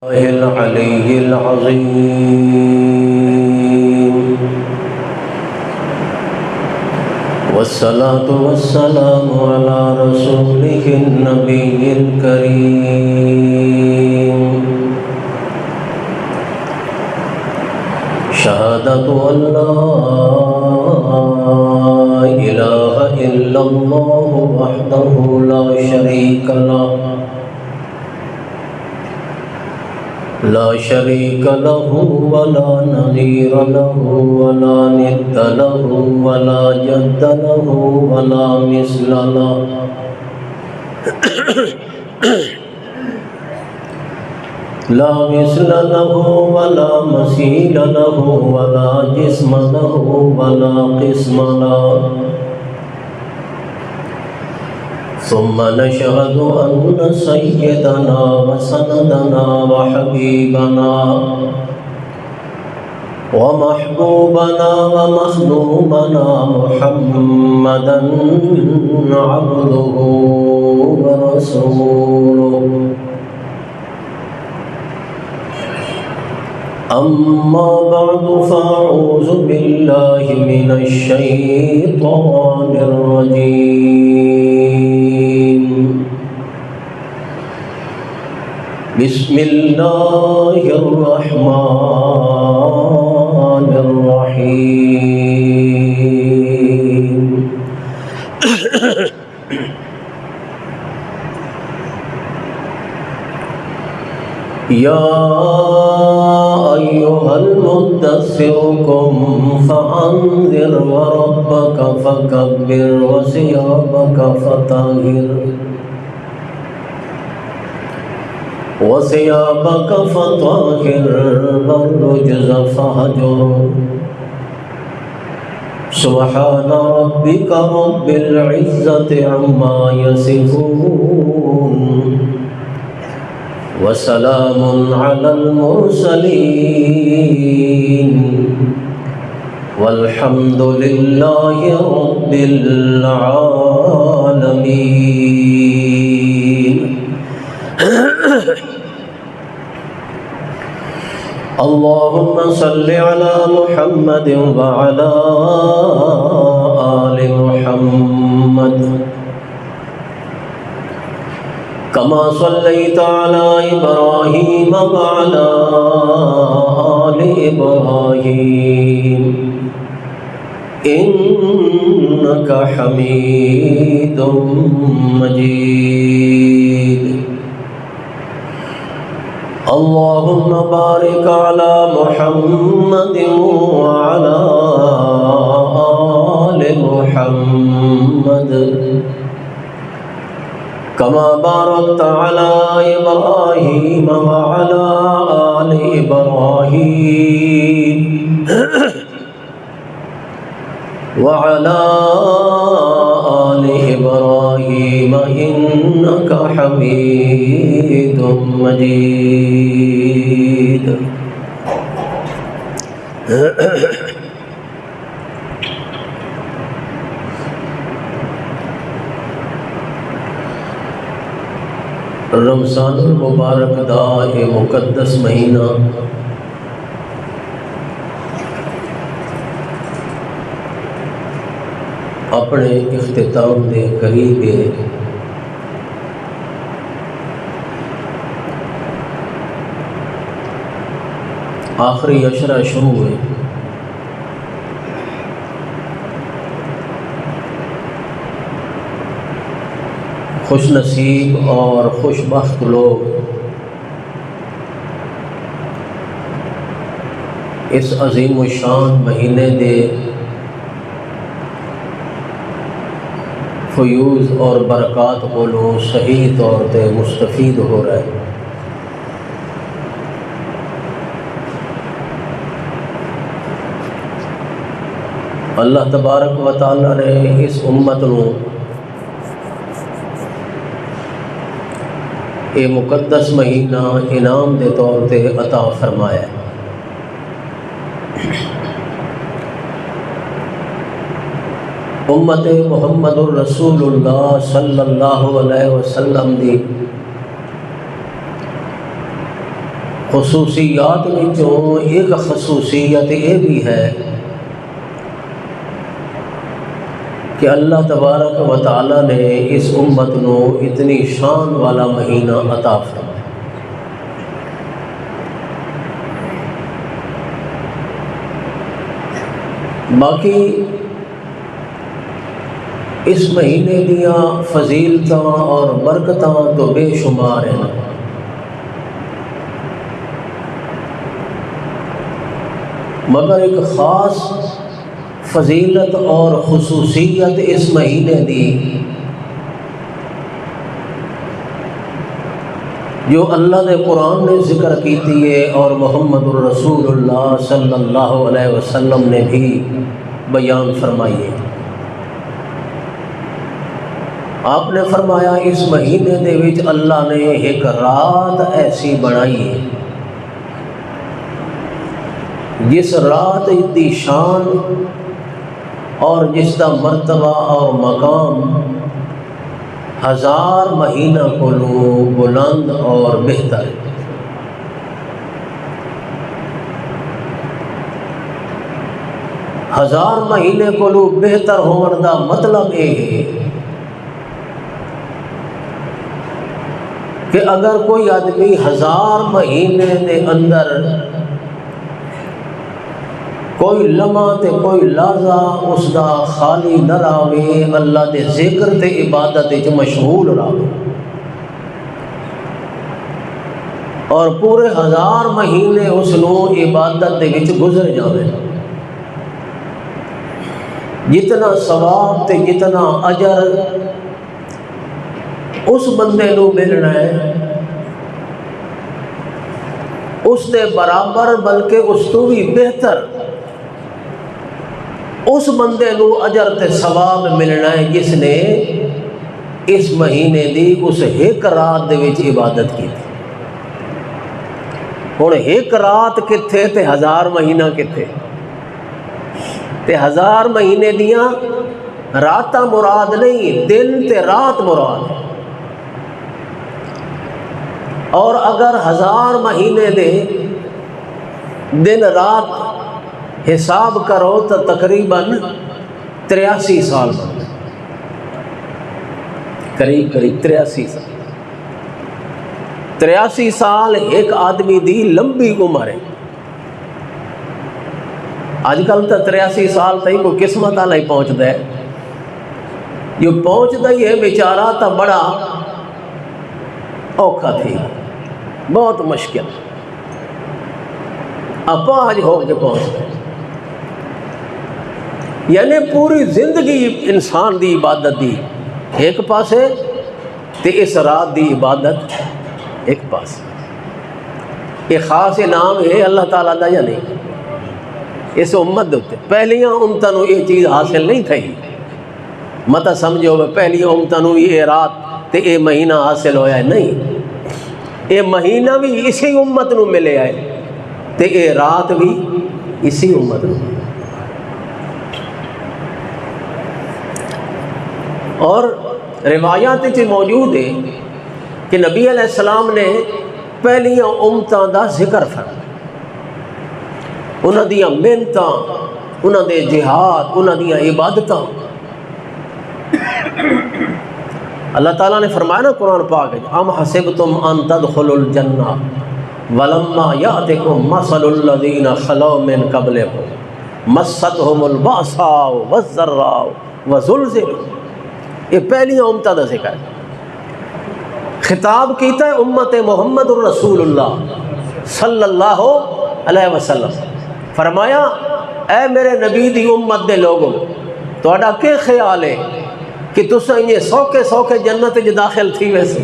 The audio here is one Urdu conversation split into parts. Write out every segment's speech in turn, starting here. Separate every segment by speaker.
Speaker 1: العلي العظيم والصلاة والسلام على رسوله النبي الكريم شهادة أن لا إله إلا الله وحده لا شريك له ولا نظير له ولا ند له ولا جد له ولا مثل له لا مثل له ولا مثيل له ولا جسم له ولا قسم له ثم نشهد أن سيدنا وسندنا وحبيبنا ومحبوبنا ومخدومنا محمدا عبده ورسوله أما بعد فأعوذ بالله من الشيطان الرجيم بسم الله الرحمن الرحيم يا أيها المدثر قم فأنذر وربك فكبر وثيابك فطهر والرجز فهجر سبحان ربك رب العزة عما يصفون وسلام على المرسلين والحمد لله رب العالمين اللهم صل على محمد وعلى آل محمد كما صليت على إبراهيم وعلى آل إبراهيم إنك حميد مجيد اللهم بارك على محمد وعلى آل محمد كما باركت على إبراهيم وعلى آل إبراهيم وعلى آل إبراهيم إنك حميد مجيد رمضان المبارک دا یہ مقدس مہینہ اپنے اختتام دے قریب ہے۔ آخری عشرہ شروع ہے۔ خوش نصیب اور خوش بخت لوگ اس عظیم الشان مہینے دے فیوز اور برکات کو صحیح طور تے مستفید ہو رہے ہیں۔ اللہ تبارک و تعالی نے اس امت نو یہ مقدس مہینہ انعام دے طور تے عطا فرمایا ہے۔ امت محمد الرسول اللہ صلی اللہ علیہ وسلم دی خصوصیات وچوں ایک خصوصیت یہ بھی ہے کہ اللہ تبارک و تعالی نے اس امت نو اتنی شان والا مہینہ عطا فرمایا۔ باقی اس مہینے دیاں فضیلتاں اور برکتاں تو بے شمار ہیں، مگر ایک خاص فضیلت اور خصوصیت اس مہینے دی جو اللہ نے قرآن نے ذکر کیتی ہے اور محمد الرسول اللہ صلی اللہ علیہ وسلم نے بھی بیان فرمائی ہے۔ آپ نے فرمایا اس مہینے دے وچ اللہ نے ایک رات ایسی بنائی ہے جس رات دی شان اور جس کا مرتبہ اور مقام 1000 مہینہ کولو بلند اور بہتر ہے۔ 1000 مہینے کولو بہتر ہون دا مطلب یہ ہے کہ اگر کوئی آدمی 1000 مہینے دے اندر کوئی لمحہ تے کوئی لحظہ اس دا خالی نہ راوے، اللہ دے ذکر تے عبادت وچ مشغول راوے، اور پورے 1000 مہینے اس نو عبادت دے وچ گزر جاوے، جتنا ثواب تے جتنا اجر اس بندے نو ملنا ہے اس دے برابر بلکہ اس تو بھی بہتر اس بندے نو اجر تے ثواب ملنا ہے جس نے اس مہینے دی اس ایک رات دے وچ عبادت کی تھی۔ ہن ایک رات کتھے تے 1000 مہینہ کتھے؟ تے 1000 مہینے دیاں راتاں مراد نہیں، دن تے رات مراد ہے۔ اور اگر 1000 مہینے دے دن رات حساب کرو تو تقریباً 83 سال بنتے، قریب 83 سال۔ 83 سال ایک آدمی دی لمبی عمر ہے۔ آج کل تو 83 سال تھی کوئی قسمت والا ہی پہنچتا ہے، جو پہنچتا ہی ہے بیچارہ تو بڑا اوکھا تھی، بہت مشکل اپاہج ہو کے پہنچتا ہے۔ یعنی پوری زندگی انسان دی عبادت دی ایک پاسے تے اس رات دی عبادت ایک پاسے۔ یہ خاص انعام ہے اللہ تعالیٰ دا یا نہیں؟ اس امت دے پہلیاں امتوں یہ چیز حاصل نہیں تھی، مت سمجھو پہلیاں امتوں یہ رات تے یہ مہینہ حاصل ہویا ہے، نہیں، یہ مہینہ بھی اسی امت نو ملے آئے تے یہ رات بھی اسی امت نو۔ اور روایات چ موجود ہے کہ نبی علیہ السلام نے پہلیاں امتاں دا ذکر فرمایا، انہاں دیاں محنتاں، انہاں دے جہاد، انہاں دیاں عبادتاں۔ اللہ تعالیٰ نے فرمایا نا قرآن پاک ہے، ام حسبتم ان تدخلوا الجنہ ولما یأتکم مثل الذین خلو من قبلکم مستهم البأساء والضراء وزلزلوا۔ یہ پہلیاں امتاں دا ذکر ہے، خطاب کیتا ہے امت محمد الرسول اللہ صلی اللہ علیہ وسلم۔ فرمایا اے میرے نبی دی امت دے لوگوں، تہاڈا کیا خیال ہے کہ تساں یہ سوکھے سوکھے جنت وچ داخل تھی ویسے؟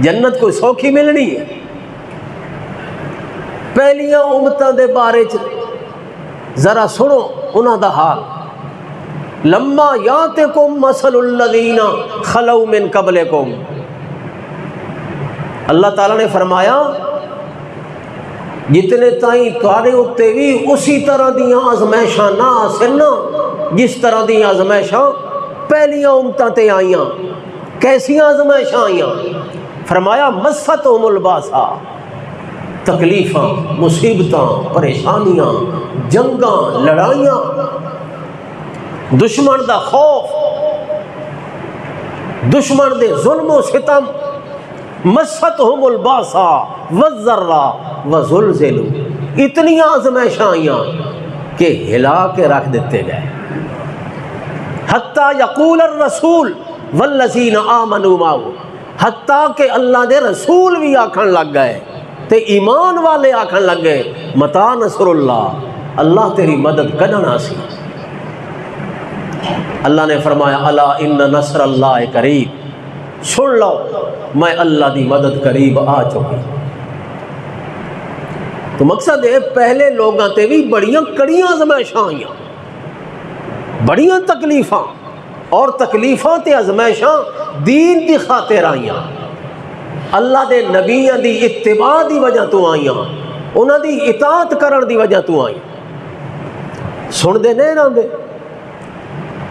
Speaker 1: جنت کوئی سوکھی ملنی ہے؟ پہلیاں امتاں دے بارے چ ذرا سنو انہاں دا حال۔ لما یاتکم مثل الذین خلو من قبلکم، اللہ تعالیٰ نے فرمایا جتنے تائیں تھوڑے اتنے بھی اسی طرح دیاں آزمائشاں نہ حاصل نہ جس طرح دیاں آزمائشاں پہلیاں امتاں تے آئیاں۔ کیسی آزمائشاں آئیاں؟ فرمایا مستہم الباسا، تکلیفاں، مصیبتاں، پریشانیاں، جنگاں، لڑائیاں، دشمن دا خوف، دشمن دے ظلم و ستم، مستہم الباسا والضراء وزلزلوا، اتنی آزمائشاں آئیاں کہ ہلا کے رکھ دیتے گئے. حتیٰ یقول الرسول والذین آمنوا معہ، حتیٰ کہ اللہ دے رسول بھی آکھن لگ گئے تے ایمان والے آکھن لگ گئے متا نصر اللہ، اللہ تیری مدد کدن سی. اللہ نے فرمایا الا ان نصر اللہ قریب، سن لو میں اللہ دی مدد قریب آ چکی. تو مقصد ہے پہلے لوگاں تے بھی بڑیاں کڑیاں آزمائشاں آئیاں، بڑیاں تکلیفاں، اور تکلیفاں تے آزمائشاں دین دی خاطر آئیاں، اللہ دے نبیاں دی اتباع دی وجہ تو آئیاں، انہاں دی اطاعت کرن دی وجہ تو آئیاں. سن دے نہیں رہندے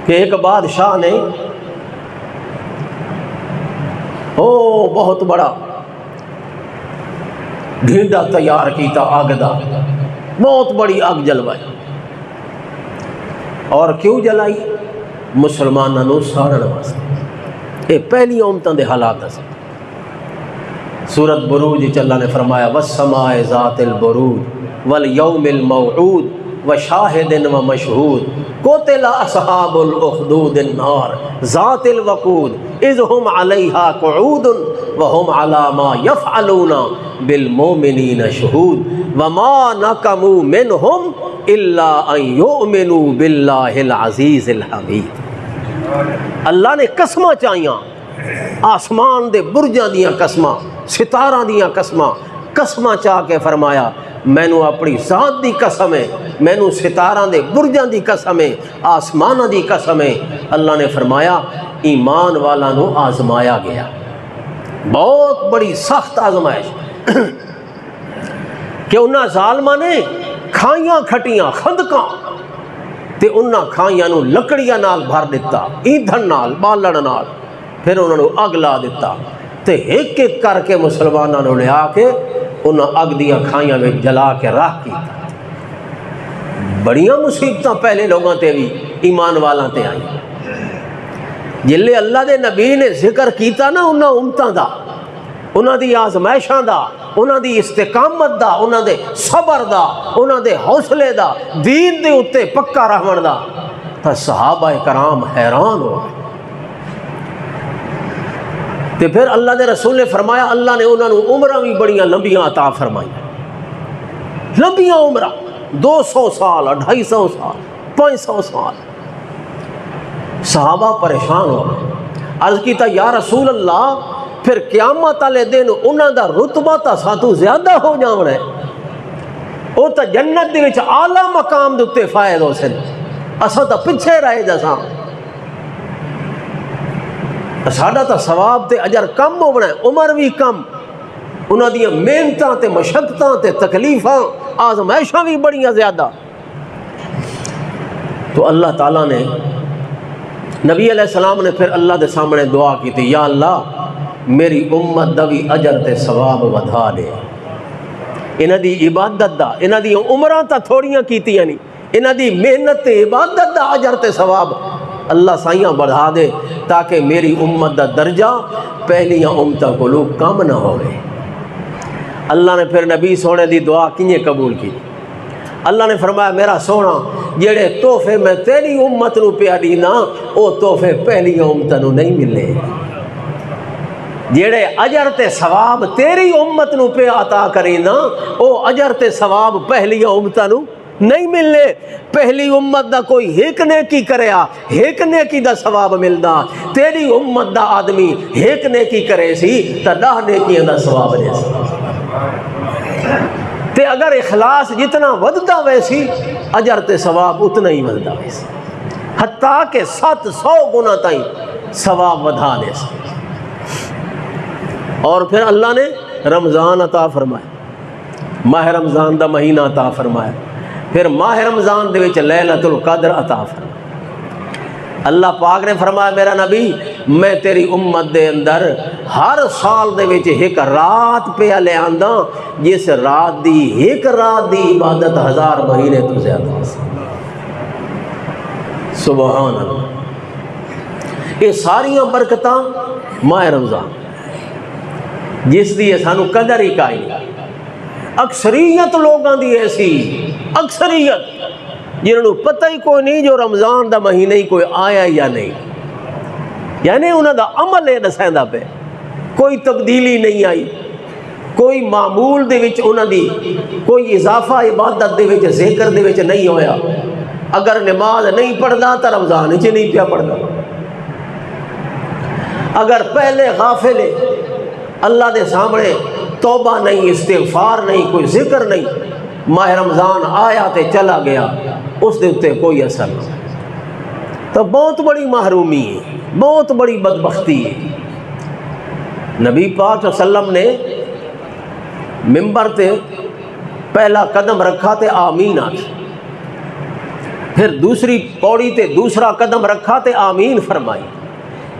Speaker 1: کہ ایک بادشاہ نے بہت بڑا ڈھینڈا تیار کیتا آگ دا، بہت بڑی آگ جلوائی. اور کیوں جلائی؟ مسلمانوں نو ساڑن واسطے. یہ پہلی امتاں دے حالات سے. سورۃ بروج اللہ نے فرمایا والسماء ذات البروج والیوم الموعود وشاہد ومشہود قتل اصحاب الاخدود النار ذات الوقود اذ هم علیہا قعود وهم علی ما یفعلون بالمؤمنین شہود وما نقموا منهم الا ان یؤمنوا باللہ العزیز الحمید. اللہ نے قسماں چاہیاں، آسمان دے برجاں دیاں قسماں، ستاراں دیاں قسماں، قسماں چاہ کے فرمایا مینو اپنی ذات دی قسم ہے، مینو ستاراں دے برجاں دی قسم ہے، آسماناں دی قسم ہے. اللہ نے فرمایا ایمان والا نو آزمایا گیا، بہت بڑی سخت آزمائش کہ انہاں ظالماں نے کھائیاں کھٹیاں خندقاں تے انہاں کھائیاں نو لکڑیاں نال بھر دیتا، ایندھن نال، بالن نال، پھر انہاں نو اگ لا دیتا تے ایک ایک کر کے مسلماناں نو لے آ کے انہاں اگ دیاں کھائیاں میں جلا کے راہ کیتا. بڑیاں مصیبتاں پہلے لوگاں تے بھی ایمان والاں تے آئی. جلے اللہ دے نبی نے ذکر کیتا نا انہاں امتاں دا، انہاں دی آزمائشاں دا، انہاں دی استقامت دا، انہاں دے صبر دا، انہاں دے حوصلے دا، دین دے اتے پکا رہن دا، تا صحابہ کرام حیران ہو گئے. تے پھر اللہ دے رسول نے فرمایا اللہ نے انہوں نے عمرہ بھی بڑیاں لمبیاں عطا فرمائی، لمبیاں عمرہ 200 سال، 250 سال، 500 سال. صحابہ پریشان ہو گئے، عرض کیتا یا رسول اللہ پھر قیامت والے دن انہاں دا رتبہ تا ساتوں زیادہ ہو جاونا ہے، وہ تا جنت دے وچ اعلیٰ مقام دے تے فائد ہو سن، اساں تا پیچھے رہے جساں، ساڈا تا ثواب تے اجر کم ہونا ہے، عمر بھی کم، انہاں دیاں محنتاں تے مشقتاں تے تکلیفاں آزمائشاں بھی بڑیاں زیادہ. تو اللہ تعالیٰ نے نبی علیہ السلام نے پھر اللہ دے سامنے دعا کی تھی یا اللہ میری امت دا بھی اجر تے ثواب ودھا دے، انہاں دی عبادت دا، انہاں دی عمراں تا تھوڑیاں کیتیاں نہیں، انہاں دی محنت تے عبادت دا اجر تے ثواب اللہ سائیاں بڑھا دے تاکہ میری امت دا درجہ پہلیاں امتاں کو لوگ کم نہ ہوئے. اللہ نے پھر نبی سونے دی دعا کینے قبول کی؟ اللہ نے فرمایا میرا سونا جڑے تحفے میں تیری امت نو پیا دینا وہ تحفے پہلی امت نو نہیں ملے، جڑے اجر تے ثواب تیری امت نو پیا عطا کرینا وہ اجر تے ثواب پہلی امت نو نہیں ملنے. پہلی امت دا کوئی ایک نیکی کریا ایک نیکی دا ثواب ملدا، تیری امت دا آدمی ایک نیکی کرے سی تا 10 نیکیاں دا ثواب دے سی. تے اگر اخلاص جتنا ودتا ویسی اجر تے ثواب اتنا ہی ودتا ویسی، حتیٰ کہ 700 گنا تائیں ثواب ودھا دے سی. اور پھر اللہ نے رمضان عطا فرمایا، ماہ رمضان دا مہینہ عطا فرمایا، پھر ماہ رمضان دے وچ لیلۃ القدر عطا فرمایا. اللہ پاک نے فرمایا میرا نبی میں تیری امت دے اندر ہر سال دے وچ ایک رات پہ لے آندا جس رات دی ایک رات دی عبادت 1000 مہینے تو زیادہ ہے۔ سبحان اللہ۔ یہ ساریاں برکتاں ماہ رمضان جس دی سانو قدر ہی کائی نہیں۔ اکثریت لوگاں دی ایسی اکثریت جنہوں نے پتہ ہی کوئی نہیں جو رمضان دا مہینہ ہی کوئی آیا یا نہیں، یعنی انہوں دا عمل ہے دسیندا پہ کوئی تبدیلی نہیں آئی، کوئی معمول دے وچ انہوں دی کوئی اضافہ عبادت دے وچ ذکر دے وچ نہیں ہویا۔ اگر نماز نہیں پڑھدا تو رمضان وچ نہیں پیا پڑھدا، اگر پہلے غافل ہے اللہ دے سامنے توبہ نہیں، استغفار نہیں، کوئی ذکر نہیں، ماہ رمضان آیا تے چلا گیا، اس دے اتے کوئی اثر نہیں، تو بہت بڑی محرومی ہے، بہت بڑی بدبختی ہے۔ نبی پاک صلی اللہ علیہ وسلم نے ممبر تے پہلا قدم رکھا تے آمین آکھی، پھر دوسری پوڑی تے دوسرا قدم رکھا تے آمین فرمائی،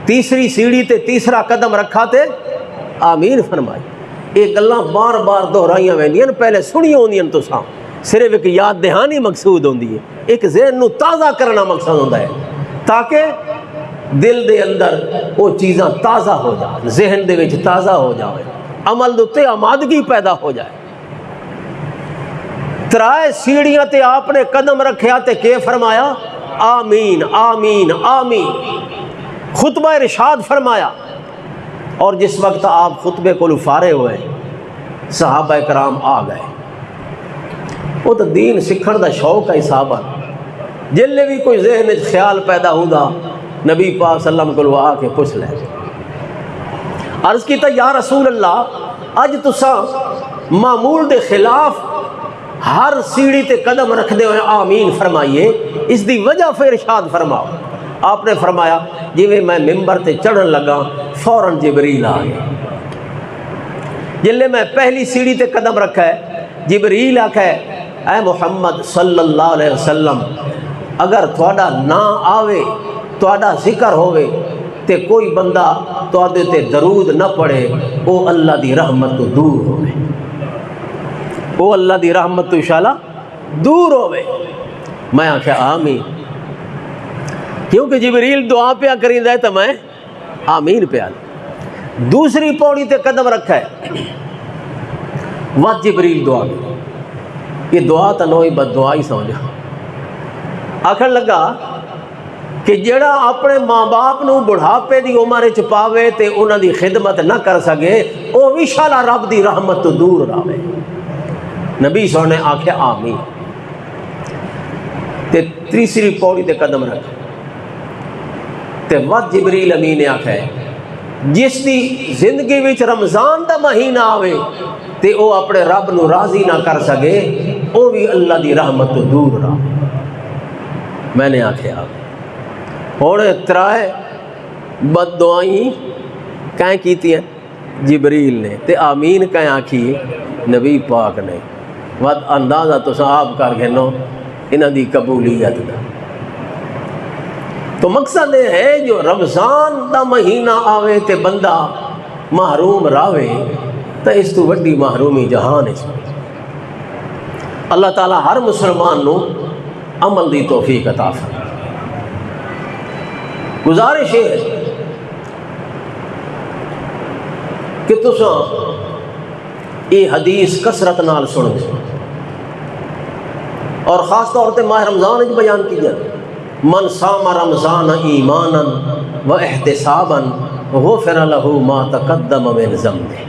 Speaker 1: تیسری سیڑھی تے تیسرا قدم رکھا تے آمین فرمائی۔ یہ گلاں بار بار دہرائیاں ویندیاں، پہلے سنی ہوندیاں تساں، صرف ایک یاد دہانی مقصود ہوندی ہے، ایک ذہن نو تازہ کرنا مقصد ہوندا ہے تاکہ دل دے اندر وہ چیزاں تازہ ہو جائیں، ذہن دے وچ تازہ ہو جائیں، عمل دے تے آمادگی پیدا ہو جائے۔ ترائے سیڑھیاں تے آپ نے قدم رکھیا تے کہ فرمایا آمین آمین آمین، خطبہ ارشاد فرمایا۔ اور جس وقت آپ خطبے کو فارغ ہوئے صحابہ کرام آ گئے، وہ تو دین سکھن دا شوق ہے صحابہ، جلے بھی کوئی ذہن خیال پیدا ہوگا نبی پاک صلی اللہ علیہ وسلم کو آ کے پوچھ لے۔ عرض کیتا یا رسول اللہ اج تساں معمول دے خلاف ہر سیڑھی تے قدم رکھ دے ہوئے آمین فرمائیے، اس دی وجہ پھر ارشاد فرماؤ۔ آپ نے فرمایا جی میں ممبر تے چڑھن لگا فوراً جبریل آ گیا، جلے میں پہلی سیڑھی تے قدم رکھا ہے جبریل آکھا ہے اے محمد صلی اللہ علیہ وسلم اگر تھوڑا نہ آوے تھوڑا ذکر ہوئے تے کوئی بندہ تھوڑے تے درود نہ پڑھے وہ اللہ دی رحمت تو دور ہوئے، وہ اللہ دی رحمت تو انشاءاللہ دور ہوئے۔ میں آکھا آمین، کیونکہ جبریل دعا پیا کریں دے تو میں آمین پیا۔ دوسری پوڑی تے قدم رکھا ہے وقت جبریل دعا کی، یہ دعا تو نوئی بد دعا ہی سمجھا۔ آخر لگا کہ جڑا اپنے ماں باپ نو بڑھاپے دی عمر وچ پاوے تے انہاں دی خدمت نہ کر سکے او بھی شالا رب دی رحمت تو دور رہے۔ نبی صلی اللہ علیہ وسلم نے آکھیا آمین، تے تیسری پوڑی تے قدم رکھا تے وقت جبریل امین نے آکھا ہے جس دی زندگی وچ رمضان دا مہینہ آوے تے او اپنے رب نو راضی نہ کر سکے او بھی اللہ دی رحمت تو دور رہا۔ میں نے آکھیا ہونے ترائے بد دعائیں کہیں کیتی ہیں جبریل نے تے آمین کہیں آکھی نبی پاک نے، وقت اندازہ تو صاحب کر گھنو انہاں دی قبولیت دا۔ تو مقصد یہ ہے جو رمضان دا مہینہ آوے تے بندہ محروم راوے تو اس تو وڈی محرومی جہان ہے۔ اللہ تعالیٰ ہر مسلمان نو عمل دی توفیق عطا فرمائے۔ گزارش ہے کہ تساں یہ حدیث کثرت نال سن دے اور خاص طور تے ماہ رمضان وچ بیان کی جائے من صام رمضان ایمانا و احتسابا غفر له ما تقدم من ذنبه،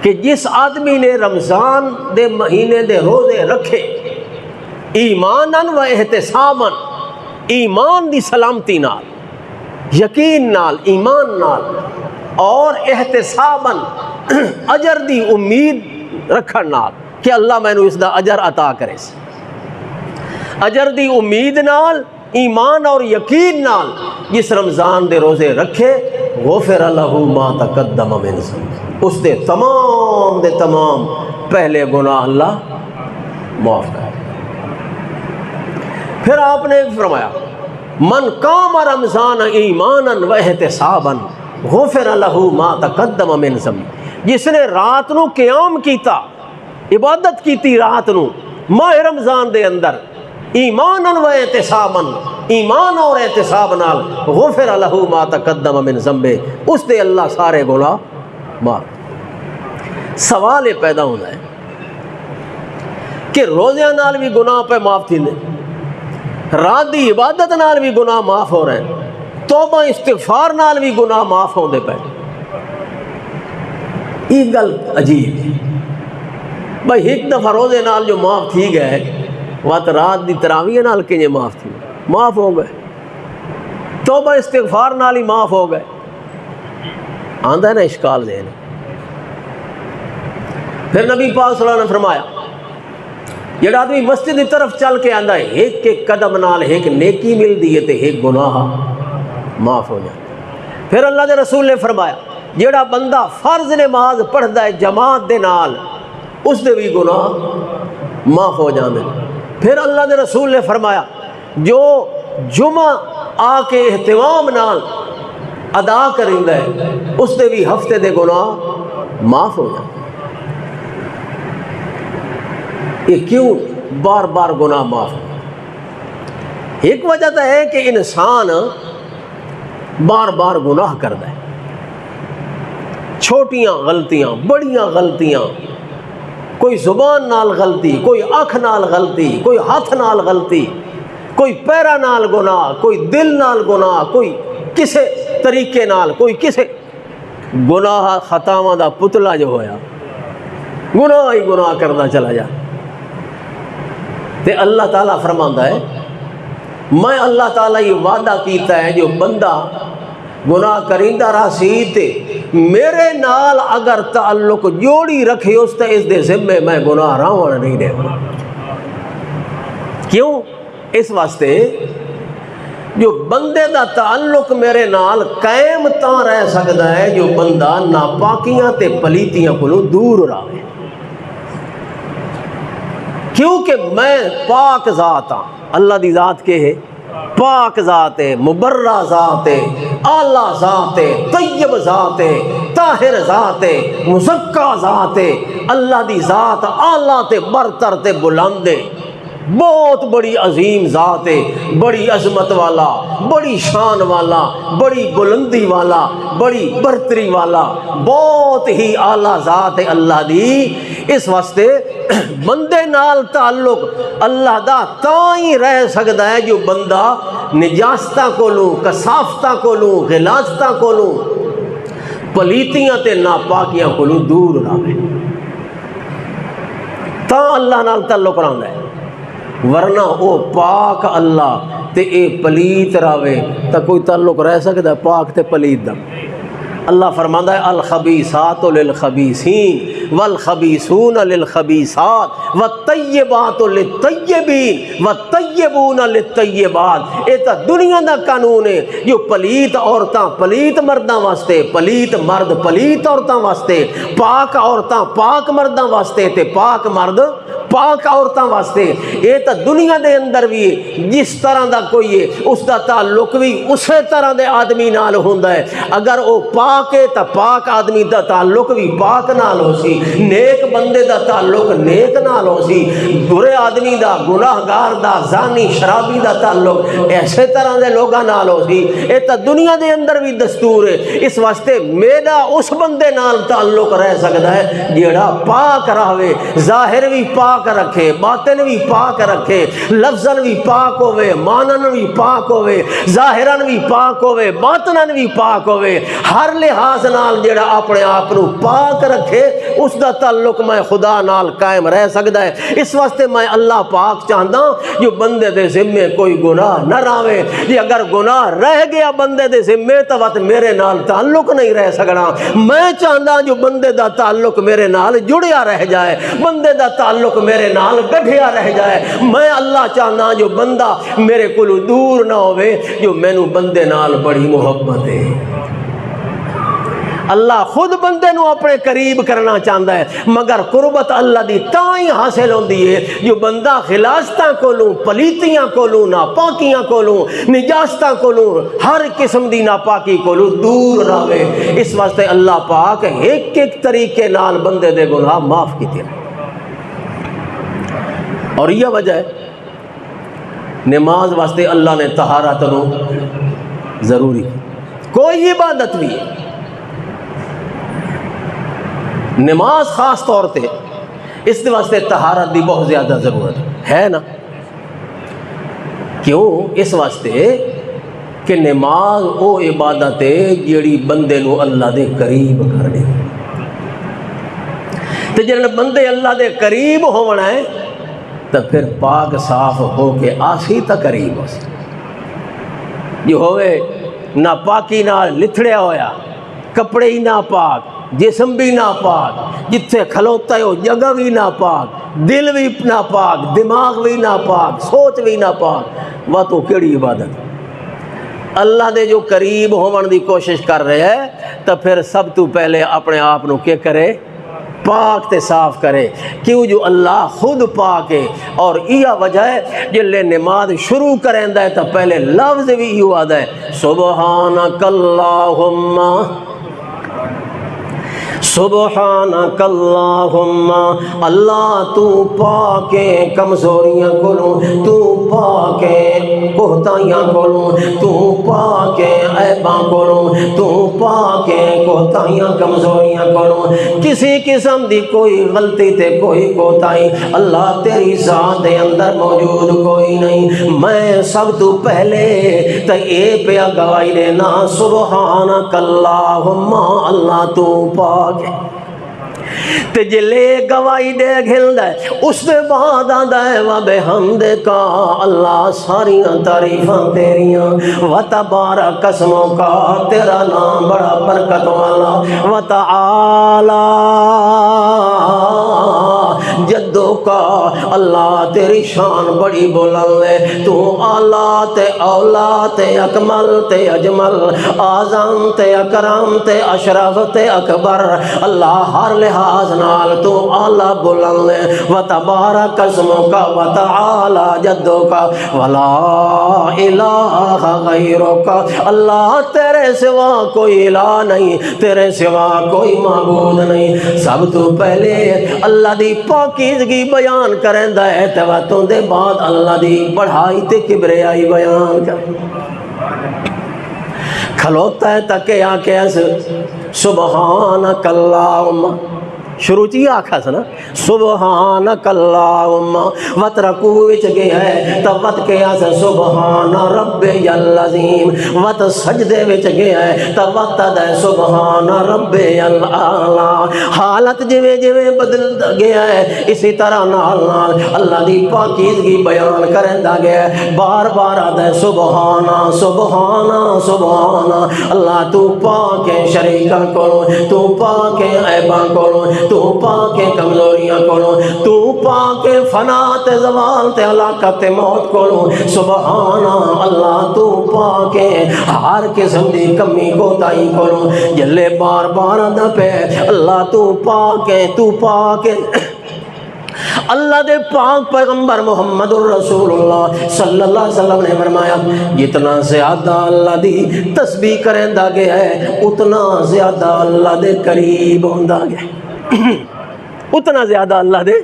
Speaker 1: کہ جس آدمی نے رمضان دے مہینے دے روزے رکھے ایمانا و احتسابا، ایمان دی سلامتی نال، یقین نال، ایمان نال، اور احتسابا اجر دی امید رکھن نال کہ اللہ میں نو اس دا اجر عطا کرے، اجر دی امید نال، ایمان اور یقین نال جس رمضان دے روزے رکھے غفر له ما تقدم من ذنبه، اس دے تمام پہلے گناہ اللہ معاف کرے۔ پھر آپ نے فرمایا من قام رمضان ایمانا و احتسابا غفر لہ ما تقدم من ذنبہ، جس نے رات نو قیام کیتا، عبادت کیتی رات نو ماہ رمضان دے اندر، ایمانا و احتسابا، ایمان اور احتساب نال، غفر لہ ما تقدم من ذنبہ، اس دے اللہ سارے گناہ معاف۔ سوال یہ پیدا ہونا ہے کہ روزے نال بھی گناہ پہ معاف تھی نے، رات دی عبادت نال بھی گناہ معاف ہو رہے ہیں، توبہ استغفار نال بھی گناہ معاف ہوندے پے۔ یہ گل عجیب ہے بھائی، ایک دفعہ روزے نال جو معاف تھی گئے وقت رات دی تراویح نال کنجے معاف تھی، معاف ہو گئے، توبہ استغفار نال ہی معاف ہو گئے۔ آندہ ہے نا اشکال دین۔ پھر نبی پاک صلی اللہ علیہ وسلم نے فرمایا جڑا آدمی مسجد کی طرف چل کے آندا ہے ایک ایک قدم نال ایک نیکی ملدی ہے تے ایک گناہ معاف ہو جاتا۔ پھر اللہ دے رسول نے فرمایا جڑا بندہ فرض نماز پڑھدا ہے جماعت دے نال اس دے بھی گناہ معاف ہو جاندے۔ پھر اللہ دے رسول نے فرمایا جو جمعہ آ کے اہتمام نال ادا کریندا ہے اس دے بھی ہفتے دے گناہ معاف ہو جاندے۔ یہ کیوں بار بار گناہ معاف ہو؟ ایک وجہ تو ہے کہ انسان بار بار گناہ کرتا ہے، چھوٹیاں غلطیاں، بڑیاں غلطیاں، کوئی زبان نال غلطی، کوئی آنکھ نال غلطی، کوئی ہاتھ نال غلطی، کوئی پیرا نال گناہ، کوئی دل نال گناہ، کوئی کسے طریقے نال، کوئی کسے گناہ خطاواں دا پتلا جو ہویا گناہ ہی گناہ کرنا چلا جا۔ تے اللہ تعالیٰ فرماندا ہے میں اللہ تعالیٰ یہ وعدہ کیتا ہے جو بندہ گناہ کریندا رہا سی تے میرے نال اگر تعلق جوڑی رکھے اس تے اس دے ذمے میں گناہ راوڑ نہیں دے۔ کیوں؟ اس واسطے جو بندے دا تعلق میرے نال قائم تاں رہ سکدا ہے جو بندہ ناپاکیاں تے پلیتیاں کو دور رہے، کیونکہ میں پاک ذات ہاں۔ اللہ دی ذات کے ہے؟ پاک ذات ہے، مبرہ ذات ہے، اعلیٰ ذات ہے، طیب ذات ہے، طاہر ذات ہے، مزکہ ذات ہے۔ اللہ دی ذات اعلیٰ تے برتر تے بلند ہے، بہت بڑی عظیم ذات ہے، بڑی عظمت والا، بڑی شان والا، بڑی بلندی والا، بڑی برتری والا، بہت ہی اعلیٰ ذات ہے اللہ دی۔ اس واسطے بندے نال تعلق اللہ دا تاں ہی رہ سکتا ہے جو بندہ نجاستاں کولوں، کثافتاں کولوں، غلاظتاں کولوں، پلیتیاں تے ناپاکیاں کولوں دور رہے، تاں اللہ نال تعلق رہندا ہے۔ ورنہ او پاک اللہ تے اے پلیت راوے تا کوئی تعلق رہ سکتا ہے پاک تے پلیت دا؟ اللہ فرماندا ہے الخبیثات للخبیثین والخبیثون للخبیثات والطیبات للطیبین والطیبون للطیبات۔ یہ تا دنیا دا قانون ہے جو پلیت عورتاں پلیت مرداں واسطے، پلیت مرد پلیت عورتاں واسطے، پاک عورتاں پاک مرداں واسطے تے پاک مرد پاک عورتاں واسطے۔ یہ تا دنیا دے اندر بھی ہے، جس طرح دا کوئی ہے اس دا تعلق بھی اسی طرح دے آدمی نال ہوندا ہے۔ اگر وہ پاک ہے تا پاک آدمی دا تعلق بھی پاک نال ہو سی، نیک بندے دا تعلق نیک نال ہو سی، برے آدمی دا، گناہگار دا، زانی شرابی دا تعلق ایسے طرح دے لوگاں نال ہو سی۔ یہ تا دنیا دے اندر بھی دستور ہے۔ اس واسطے میرا اس بندے نال تعلق رہ سکتا ہے جیڑا پاک رہے، ظاہر بھی پاک رکھے، باطن بھی پاک رکھے، لفظاً بھی پاک ہوئے، مانن بھی پاک ہوئے، ظاہراً بھی پاک ہوئے، باطناً بھی پاک ہوئے، ہر لحاظ نال جڑا اپنے آپ نو پاک رکھے اس دا تعلق میں خدا نال قائم رہ سکتا ہے۔ اس واسطے میں اللہ پاک چاہتا جو بندے دے ذمے کوئی گناہ نہ راوے، جی اگر گناہ رہ گیا بندے دے ذمے تو وقت میرے نال تعلق نہیں رہ سکنا۔ میں چاہتا جو بندے دا تعلق میرے نال جڑیا رہ جائے، بندے دا تعلق میرے نال گٹھیا رہ جائے۔ میں اللہ چاہتا جو بندہ میرے کو دور نہ ہوئے، جو مینوں بندے نال بڑی محبت ہے۔ اللہ خود بندے نو اپنے قریب کرنا چاہتا ہے، مگر قربت اللہ دی تائیں حاصل ہوندی ہے جو بندہ خلاستاں کولوں، پلیتیاں کولوں، ناپاکیاں کولوں، نجاستاں کولوں، ہر قسم دی ناپاکی کولوں دور رہے۔ اس واسطے اللہ پاک ایک ایک طریقے نال بندے دے گناہ معاف کیتے ہیں۔ اور یہ وجہ ہے نماز واسطے اللہ نے طہارت نو ضروری، کوئی عبادت بھی ہے، نماز خاص طور پہ اس واسطے طہارت دی بہت زیادہ ضرورت ہے نا۔ کیوں؟ اس واسطے کہ نماز او عبادت ہے جیڑی بندے نو اللہ دے قریب کرنے، تو جن بندے اللہ دے قریب ہونا ہے تو پھر پاک صاف ہو کے آسی تا قریب ہو سی، جو ہوئے ناپاکی نال لتھڑیا ہویا، کپڑے ہی ناپاک، جسم بھی ناپاک، جتھے کھلوتا ہے وہ جگہ بھی ناپاک، دل بھی ناپاک، دماغ بھی ناپاک، سوچ بھی ناپاک، وہ تو کیڑی عبادت؟ اللہ دے جو قریب ہون دی کوشش کر رہے ہیں تو پھر سب تو پہلے اپنے آپ نو کیا کرے؟ پاک تے صاف کرے، کیوں جو اللہ خود پاک ہے۔ اور یہ وجہ ہے جلے نماز شروع کریں ہے تو پہلے لفظ بھی یہ آدھا ہے سبحانک اللہم، سبحانک اللہم، اللہ تو پاک ہے کمزوریاں کولوں، تو پاک ہے کوتاہیاں کولوں، تو پاک ہے عیباں کولوں، تو پاک ہے کوتاہیاں کمزوریاں کولوں، کسی قسم دی کوئی غلطی تے کوئی کوتاہی اللہ تیری ذات دے اندر موجود کوئی نہیں۔ میں سب تو پہلے تے اے پیا گواہی دینا سبحانک اللہم، اللہ تو پاک تے جلے گواہی دے گھلدا ہے اس دے بعد آندا ہے وَبِحَمْدِكَ، اللہ ساریاں تعریفاں تیریاں، وَتَبَارَكَ اسْمُكَ، تیرا نام بڑا برکت والا، وَتَعَالَى جدُّكَ، اللہ تیری شان بڑی بلند ہے، تو اعلیٰ تے اولا تے اکمل تے اجمل، اعظم تے اکرم تے اشرف تے اکبر، اللہ ہر لحاظ نال تو اعلیٰ بلند ہے۔ وتبارک اسمک وتعالی جدک ولا الہ غیرک، اللہ تیرے سوا کوئی الہ نہیں، تیرے سوا کوئی معبود نہیں۔ سب تو پہلے اللہ دی پاکیزگی بیان کریندا ہے تے تو دے بعد اللہ دی بڑھائی تے کبریائی بیان کر کھلوتا ہے تکے آکے سبحانک اللہم، شروع چی آکھا سنا سبحانک اللہم، وط رکوع وچ گیا ہے تو وط کے آسا سبحان ربی العظیم، وط سجدے وچ گیا ہے تو وط دے سبحان ربی العالی، حالت جویں جویں بدل گیا ہے اسی طرح نال نال اللہ دی پاکیزگی بیان کرندا گیا ہے، بار بار آدھے سبحانا سبحانا سبحانا، اللہ تو پاک ہے شریکاں کولوں، تو پاک ہے عیباں کولوں، تو پاک ہے کمزوریاں کولوں، تو پاک ہے فنا تے زوال تے ہلاکت تے موت کولوں، سبحانا اللہ تو پاک ہے ہر قسم دی کمی کوتاہی کولوں، جلے بار بار آدھا پہ اللہ تو پاک ہے، تو پاک ہے۔ اللہ دے پاک پیغمبر محمد الرسول اللہ صلی اللہ علیہ وسلم نے فرمایا جتنا زیادہ اللہ دی تسبیح کریندا گیا ہے اتنا زیادہ اللہ دے قریب ہوندا گیا، اتنا زیادہ اللہ دے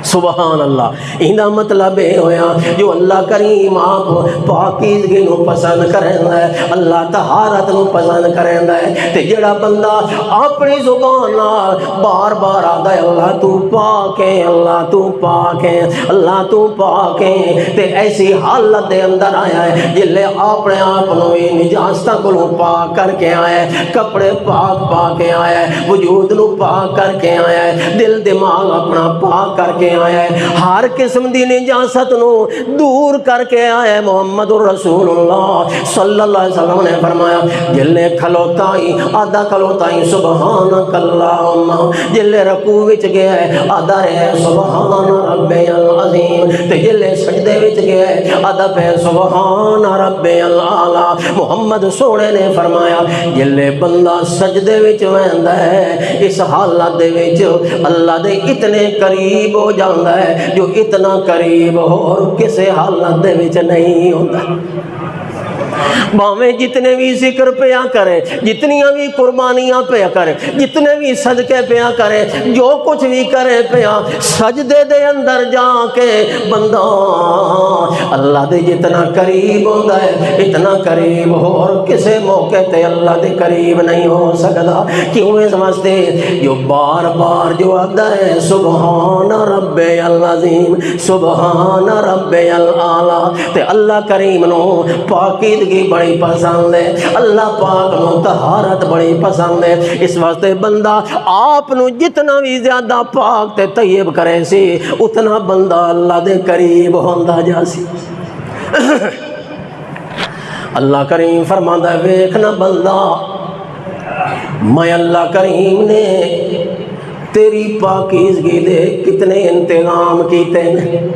Speaker 1: سبحان اللہ۔ اینا مطلب ہے ہویا جو اللہ کریم آپ پاکیزگی نو پسند کریندا ہے، اللہ طہارت نو پسند کریندا ہے، تے جڑا بندہ اپنی زبان نال بار بار آندا ہے اللہ تو پاک ہے، اللہ تو پاک ہے، اللہ تو پاک ہے، تے ایسی حالت دے اندر آیا ہے جلے اپنے آپ نو نجاستاں کولوں پاک کر کے آیا ہے، کپڑے پاک پا کے آیا ہے، وجود نو پاک کر کے آیا ہے، دل دماغ اپنا پاک کر کے آیا ہے، ہر قسم دی نجاست نو دور کر کے آیا ہے۔ محمد رسول اللہ صلی اللہ علیہ وسلم نے فرمایا جلے کھلوتا ہی آدھا کھلوتا ہی سبحانک اللہم، جلے رکوع وچ گیا ہے آدھا رہے سبحان ربی العظیم، تے جلے سجدے وچ گیا ہے آدھا پہ سبحان ربی الاعلی۔ محمد سونے نے فرمایا جلے بندہ سجدے وچ ویندا ہے اس حالت دے وچ اللہ دے اتنے قریب ہو جاندا ہے جو اتنا قریب اور کسے حالت دے وچ نہیں ہوندا۔ باویں جتنے بھی ذکر پیا کرے، جتنیاں بھی قربانیاں پیا کرے، جتنے بھی صدقے پیا کرے، جو کچھ بھی کرے پیا، سجدے دے اندر جا کے بندہ اللہ دے جتنا قریب ہوتا ہے اتنا قریب ہو اور کسے موقع تے اللہ دے قریب نہیں ہو سکتا۔ کیوں اس واسطے جو بار بار جو آتا ہے سبحان ربی العظیم سبحان ربی الاعلی، تے اللہ کریم نو پاکیدگی بڑی پسند ہے، اللہ پاک نو طہارت بڑی پسند ہے۔ اس واسطے بندہ آپ نو جتنا بھی زیادہ پاک تے طیب کرے سی اتنا بندہ اللہ دے قریب ہوندا جا سی۔ اللہ کریم فرماندا ہے ویکھنا بندہ میں اللہ کریم نے تیری پاکیزگی دے کتنے انتظام کیتے ہیں،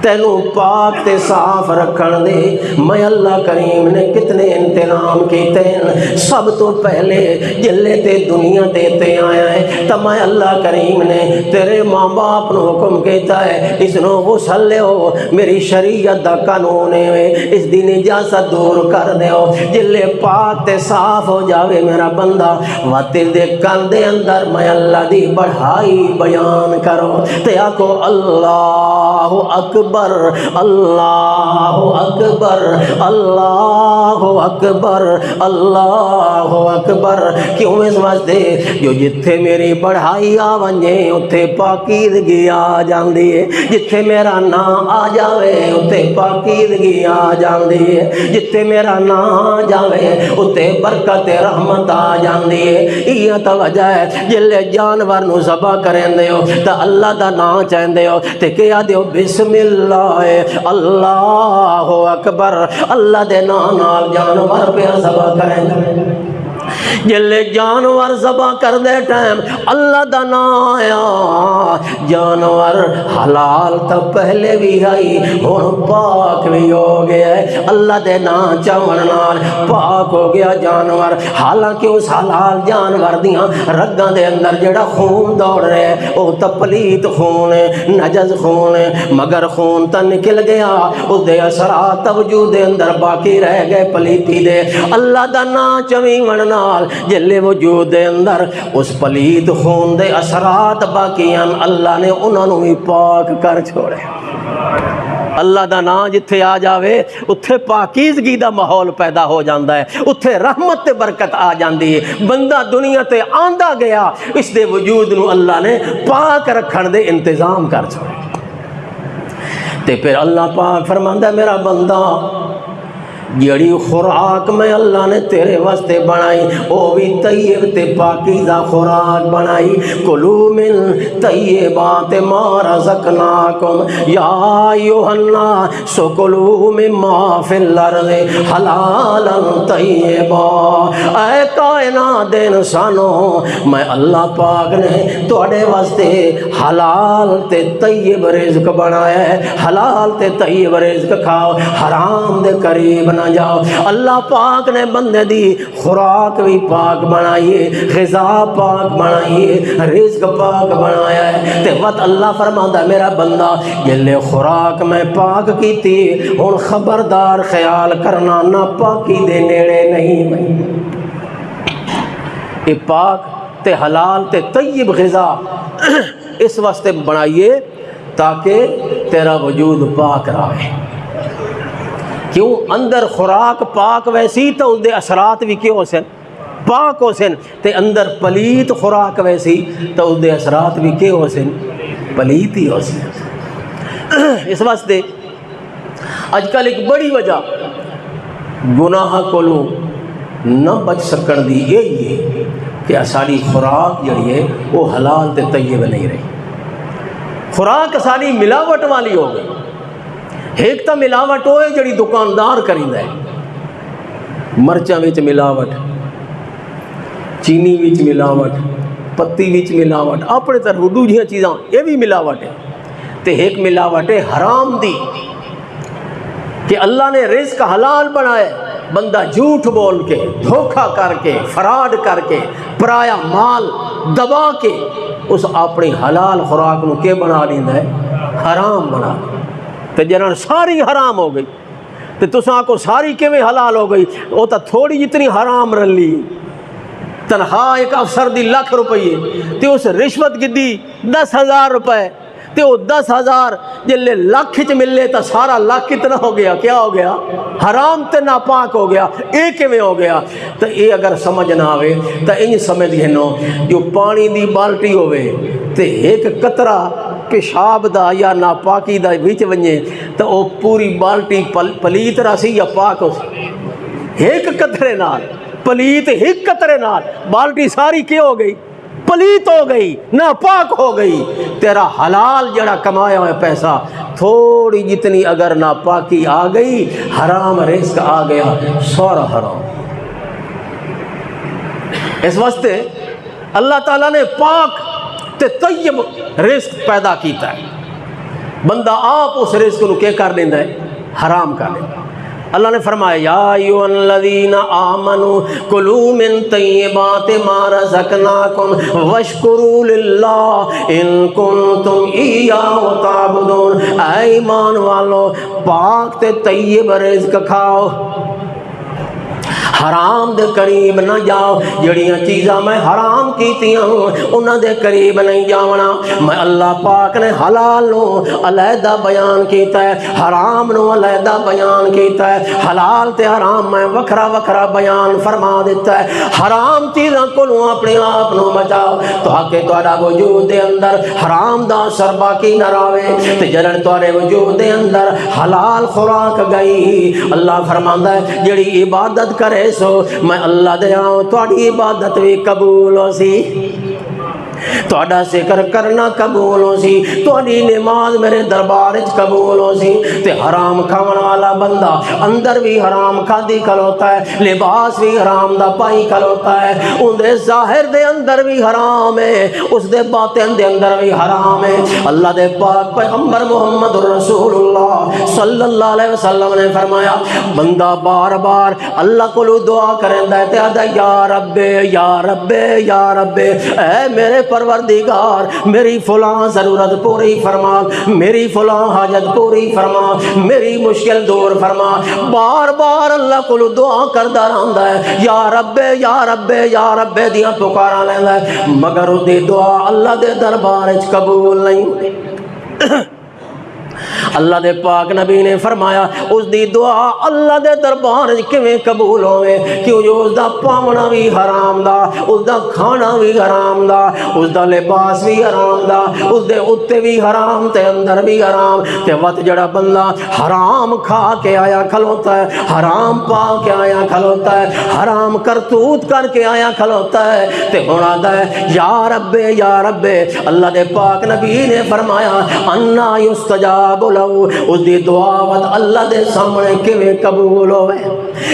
Speaker 1: تینوں پاک تے صاف رکھن دے میں اللہ کریم نے کتنے انتظام کیتے ہیں۔ سب تو پہلے جلے تے دنیا تے آیا ہے تو میں اللہ کریم نے تیرے ماں باپ نو حکم کیتا ہے اس نو غسل لیو، میری شریعت دا قانون ہے اس دی نجاست دور کر دیو۔ جلے پاک تے صاف ہو جاوے میرا بندہ واتے دے کان دے اندر میں اللہ دی بڑھائی بیان کرو تے آکو اللہ اکبر اللہ اکبر اللہ اکبر اللہ اکبر۔ کیوں اس واسطے جو جتھے میری بڑھائی آ ونجے اتھے پاکیزگی آ جاندی ہے، جتھے میرا نام آ جاوے اتھے پاکیزگی آ جاندی ہے، جتھے میرا نام آ جاوے اتھے برکت رحمت آ جاندی ہے۔ یہ تو وجہ ہے جلے جانور نو ذبح کریں دیو تا اللہ دا نام چاہندے ہو تے کیا دیو بسم اللہ اللہ اکبر، اللہ دے نام نال جانور پہ ذبح کریں۔ جلے جانور ذبح کر دے ٹائم اللہ دا نام آیا، جانور حلال تو پہلے بھی آئی ہن پاک بھی ہو گیا ہے، اللہ دے نام چاون نال پاک ہو گیا جانور۔ حالانکہ اس حلال جانور دیاں رگاں دے اندر جڑا خون دوڑ رہا ہے وہ تو پلیت خون ہے، نجس خون ہے، مگر خون تو نکل گیا، اس دے اثرات وجود دے اندر باقی رہ گئے پلیتی دے۔ اللہ دا نام چویون نال جلے وجود دے اندر اس پلیت خون دے اثرات باقی ہیں، اللہ نے انہوں نے بھی پاک کر چھوڑے۔ اللہ دا نام جتھے آ جاوے اتھے پاکیزگی دا ماحول پیدا ہو جاندا ہے، اتھے رحمت تے برکت آ جاندی ہے۔ بندہ دنیا تے آندا گیا اس دے وجود نو اللہ نے پاک رکھن دے انتظام کر چھوڑے۔ تے پھر اللہ پاک فرماندا ہے میرا بندہ جڑی خوراک میں اللہ نے تیرے واسطے بنائی وہ بھی طیب تے پاکیزہ خوراک بنائی۔ کلو من طیبات ما رزقناکم یا ایھا الناس کلوا مما فی الارض حلالا طیبا۔ اے کائنات دے انسانوں میں اللہ پاک نے تواڈے واسطے حلال تے طیب رزق بنایا ہے، حلال تے طیب رزق کھاؤ، حرام دے قریب نہ جاؤ۔ اللہ پاک نے بندے دی خوراک بھی پاک بنائی ہے، غذا پاک بنائی ہے، رزق پاک بنایا ہے۔ تے وقت اللہ فرماندا میرا بندہ جلے خوراک میں پاک کیتی ہن خبردار خیال کرنا نہ پاکی دے نیڑے نہیں میں۔ یہ پاک تے حلال تے طیب غذا اس واسطے بنائیے تاکہ تیرا وجود پاک رہے۔ کیوں اندر خوراک پاک ویسی تو اس دے اثرات بھی کیوں سن پاک ہو سن، تے اندر پلیت خوراک ویسی تو اس دے اثرات بھی کیوں سن پلیت ہی ہو سن۔ اس واسطے اج کل ایک بڑی وجہ گناہ کولوں نہ بچ سکن دی یہی ہے کہ ساری خوراک جڑی ہے وہ حلال تے طیب نہیں رہی۔ خوراک ساری ملاوٹ والی ہو گئی. ایک تو ملاوٹ ہوئے جڑی دکاندار کریندا ہے، مرچاں وچ ملاوٹ، چینی وچ ملاوٹ، پتی وچ ملاوٹ، اپنے طرف دوجیاں چیزاں یہ بھی ملاوٹ ہے. تے ایک ملاوٹ ہے حرام دی کہ اللہ نے رزق حلال بنائے، بندہ جھوٹ بول کے، دھوکہ کر کے، فراڈ کر کے، پرایا مال دبا کے اس اپنی حلال خوراک نو کے بنا لیندا ہے، حرام بنا. تے جنہاں ساری حرام ہو گئی تے تساں کو ساری کیویں حلال ہو گئی؟ وہ تو تھوڑی جتنی حرام رلی. تنخواہ ایک افسر دی لاکھ روپیے تے اس رشوت گدی 10,000 روپے تے وہ 10,000 جلے لاکھ چ ملے تو سارا لاکھ کتنا ہو گیا؟ کیا ہو گیا؟ حرام تے ناپاک ہو گیا. اے کیویں ہو گیا؟ تو اے اگر سمجھ نہ آوے تو انج سمجھ گھنو جو پانی دی بالٹی ہوئے تے ایک قطرہ پیشاب دا یا ناپاکی دا وچ ونجے تو وہ پوری بالٹی پلیت رسی یا پاک ہو سی؟ ایک قطرے نال پلیت، ایک قطرے نال بالٹی ساری کیا ہو گئی؟ پلیت ہو گئی، ناپاک ہو گئی. تیرا حلال جڑا کمایا ہوئے پیسہ تھوڑی جتنی اگر ناپاکی آ گئی، حرام رزق آ گیا، سارا حرام. اس واسطے اللہ تعالیٰ نے پاک تے طیب رزق پیدا کیتا ہے. بندہ آپ اس رزق کو کیا کر لیندہ ہے؟ حرام کر لیندہ. اللہ نے فرمایا یا ایھا الذین آمنوا کلوا من طیبات ما رزقناکم واشکروا للہ ان کنتم ایاہ تعبدون. اے ایمان والو پاک تے طیب رزق کھاؤ، حرام دے قریب نہ جاؤ. جڑیاں چیزاں میں حرام کیتیاں انہاں دے قریب نہیں جاونا. میں اللہ پاک نے حلال نو علیحدہ بیان کیتا ہے، حرام نو علیحدہ بیان کیتا ہے. حلال تے حرام میں وکھرا وکھرا بیان فرما دیتا ہے. حرام چیزاں کولوں اپنے آپ نو بچاؤ تاکہ تہاڈا وجود دے اندر حرام دا اثر باقی نہ رہے. تے جڑن تہاڈے وجود دے اندر حلال خوراک گئی، اللہ فرماندا ہے جڑی عبادت کرے سو میں اللہ دے آؤں تھوڑی عبادت بھی قبول ہو سی، تھوڑا ذکر کرنا قبول ہو سی، تھوڑی نماز میرے دربار قبول ہو سی. تے حرام کھاون والا بندہ اندر بھی حرام کھادی کھلوتا ہے، لباس بھی حرام دا پائی کھلوتا ہے، ان دے ظاہر دے اندر بھی حرام ہے، اس دے باطن دے اندر بھی حرام ہے. اللہ دے پاک پیغمبر محمد رسول اللہ صلی اللہ علیہ وسلم نے فرمایا بندہ بار بار اللہ کو دعا کرندا ہے تے آدا یا رب یا رب یا رب، اے میرے پروردگار میری فلاں ضرورت پوری فرما، میری فلاں حاجت پوری فرما، میری مشکل دور فرما. بار بار اللہ کو دعا کردا رہندا ہے یا رب یا رب یا رب دیاں پکاراں لیندا ہے، مگر او دی دعا اللہ دے دربار وچ قبول نہیں. اللہ دے پاک نبی نے فرمایا اس دی دعا اللہ دے دربار کیویں قبول ہوئے؟ کیوں جو اس دا پاونا بھی حرام دا، اس دا کھانا بھی حرام دا، اس دا لباس بھی حرام دا، اس دے اتے بھی حرام تے اندر بھی حرام. تے وقت جڑا بندہ حرام کھا کے آیا کھلوتا ہے، حرام پا کے آیا کھلوتا ہے، حرام کرتوت کر کے آیا کھلوتا ہے تے ہن آندا ہے یا رب یا رب. اللہ دے پاک نبی نے فرمایا انا یستجاب لہ، اس دی دعا اللہ دے سامنے کیویں قبول ہوئے؟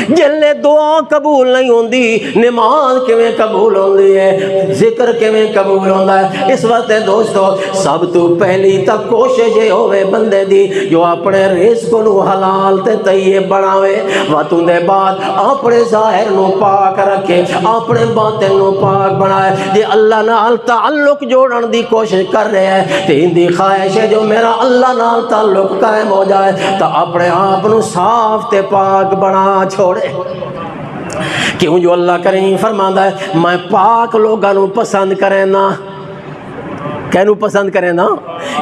Speaker 1: جلے دعا قبول نہیں ہوندی نماز کیویں قبول ہوندی ہے، ذکر کیویں قبول ہوندا ہے؟ اس وقت دوستو سب تو پہلی تک کوشش یہ ہوئے بندے دی جو اپنے رزق نو حلال تے طیب بناوے، واتوں دے بعد اپنے ظاہر نو پاک رکھے، اپنے باطن نو پاک بنائے. جے اللہ نال تعلق جوڑن دی کوشش کر رہے ہیں تے ان دی خواہش ہے جو میرا اللہ نال تعلق قائم ہو جائے تو اپنے آپ نو صاف تے پاک بنا چھوڑے. کیوں جو اللہ کریم فرماندا ہے میں پاک لوگاں نو پسند کرے نا، کینو پسند کرے نا؟